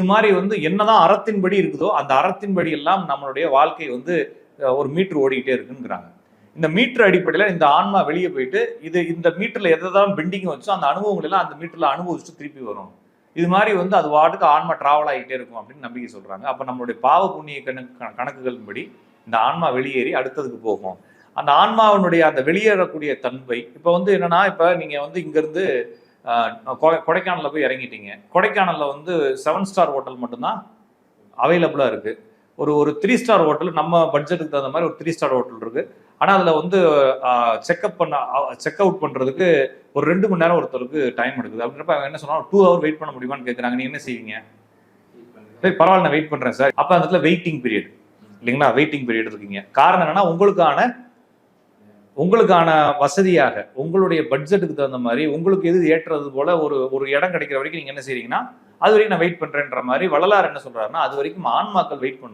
இது மாதிரி வந்து என்னதான் அறத்தின்படி இருக்குதோ அந்த அறத்தின்படி எல்லாம் நம்மளுடைய வாழ்க்கை வந்து ஒரு மீட்டர் ஓடிக்கிட்டே இருக்குங்கிறாங்க. இந்த மீட்டர் அடிப்படையில் இந்த ஆன்மா வெளியே போயிட்டு இந்த மீட்டர்ல எதான் பெண்டிங் வச்சோ அந்த அனுபவங்கள் எல்லாம் அந்த மீட்டர்ல அனுபவிச்சுட்டு திருப்பி வரும். இது மாதிரி வந்து அது வாட்டுக்கு ஆன்மா டிராவல் ஆகிட்டே இருக்கும் அப்படின்னு நம்பிக்கை சொல்றாங்க. அப்ப நம்மளுடைய பாவ புண்ணிய கணக்குகளின்படி இந்த ஆன்மா வெளியேறி அடுத்ததுக்கு போகும். அந்த ஆன்மாவினுடைய அந்த வெளியேறக்கூடிய தன்மை இப்ப வந்து என்னன்னா, இப்ப நீங்க வந்து இங்க இருந்து கொடைக்கானல்ல போய் இறங்கிட்டீங்க. கொடைக்கானல்ல வந்து 7 ஸ்டார் ஹோட்டல் மட்டும்தான் அவைலபிளா இருக்கு. ஒரு 3 ஸ்டார் ஹோட்டல் நம்ம பட்ஜெட்டுக்கு தகுந்த மாதிரி ஒரு 3 ஸ்டார் ஹோட்டல் இருக்கு. ஆனா அதுல வந்து செக் அவுட் பண்றதுக்கு ஒரு 2 மணி நேரம் ஒருத்தருக்கு டைம் எடுக்குது. அப்படின்றப்ப அவங்க என்ன சொன்னாலும் 2 ஹவர் வெயிட் பண்ண முடியுமான்னு கேட்குறாங்க. நீங்க என்ன செய்வீங்க? சரி பரவாயில்ல நான் வெயிட் பண்றேன் சார். அப்ப அந்த இடத்துல வெயிட்டிங் பீரியட் இல்லைங்களா? வெயிட்டிங் பீரியட் இருக்கீங்க. காரணம் என்னன்னா, உங்களுக்கான வசதியாக உங்களுடைய பட்ஜெட்டுக்கு தகுந்த மாதிரி உங்களுக்கு எது ஏற்றது போல ஒரு இடம் கிடைக்கிற வரைக்கும் நீங்க என்ன செய்றீங்கன்னா, அது வரைக்கும் நான் வெயிட் பண்றேன்ற மாதிரி வள்ளலார் என்ன சொல்றாருன்னா, அது வரைக்கும் ஆன்மாக்கள் வெயிட் பண்ணும்.